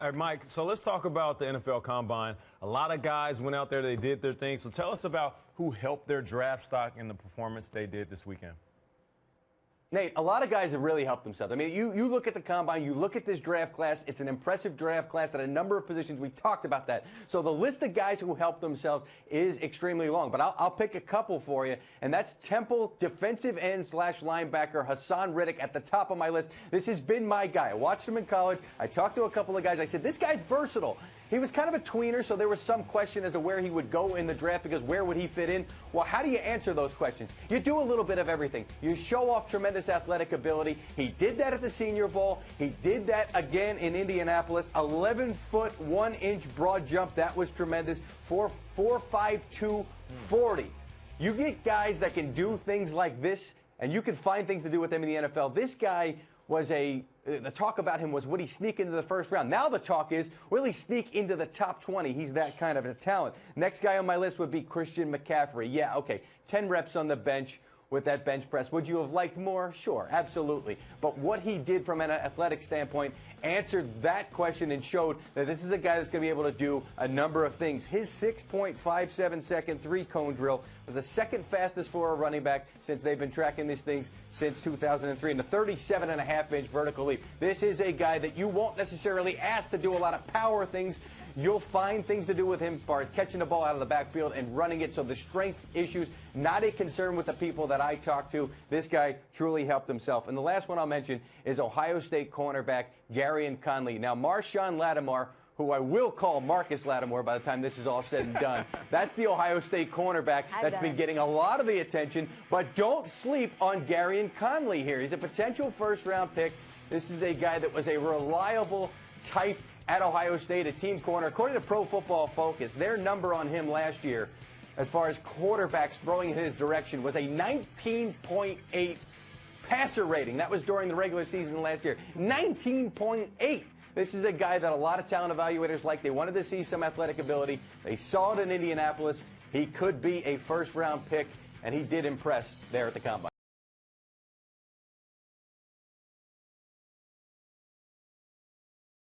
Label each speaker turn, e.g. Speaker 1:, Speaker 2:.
Speaker 1: All right, Mike, so let's talk about the NFL Combine. A lot of guys went out there, they did their thing. So tell us about who helped their draft stock in the performance they did this weekend.
Speaker 2: Nate, a lot of guys have really helped themselves. I mean, you look at the Combine, you look at this draft class, it's an impressive draft class at a number of positions. We talked about that. So the list of guys who helped themselves is extremely long, but I'll pick a couple for you, and that's Temple defensive end / linebacker Hassan Riddick at the top of my list. This has been my guy. I watched him in college. I talked to a couple of guys. I said, this guy's versatile. He was kind of a tweener, so there was some question as to where he would go in the draft because where would he fit in? Well, how do you answer those questions? You do a little bit of everything. You show off tremendous athletic ability. He did that at the Senior Bowl. He did that again in Indianapolis. 11-foot, 1-inch broad jump. That was tremendous. 4.5 40. You get guys that can do things like this, and you can find things to do with them in the NFL. This guy was the talk about him was, would he sneak into the first round? Now the talk is, will he sneak into the top 20? He's that kind of a talent. Next guy on my list would be Christian McCaffrey. Yeah, okay, 10 reps on the bench with that bench press. Would you have liked more? Sure, absolutely. But what he did from an athletic standpoint answered that question and showed that this is a guy that's going to be able to do a number of things. His 6.57-second three-cone drill was the second fastest for a running back since they've been tracking these things since 2003, and the 37.5-inch vertical leap. This is a guy that you won't necessarily ask to do a lot of power things. You'll find things to do with him as far as catching the ball out of the backfield and running it. So the strength issues, not a concern with the people that I talk to. This guy truly helped himself. And the last one I'll mention is Ohio State cornerback Gareon Conley. Now, Marshawn Lattimore, who I will call Marcus Lattimore by the time this is all said and done. That's the Ohio State cornerback that's been getting a lot of the attention. But don't sleep on Gareon Conley here. He's a potential first-round pick. This is a guy that was a reliable type at Ohio State, a team corner. According to Pro Football Focus, their number on him last year, as far as quarterbacks throwing in his direction, was a 19.8 passer rating. That was during the regular season last year. 19.8. This is a guy that a lot of talent evaluators like. They wanted to see some athletic ability. They saw it in Indianapolis. He could be a first-round pick, and he did impress there at the Combine.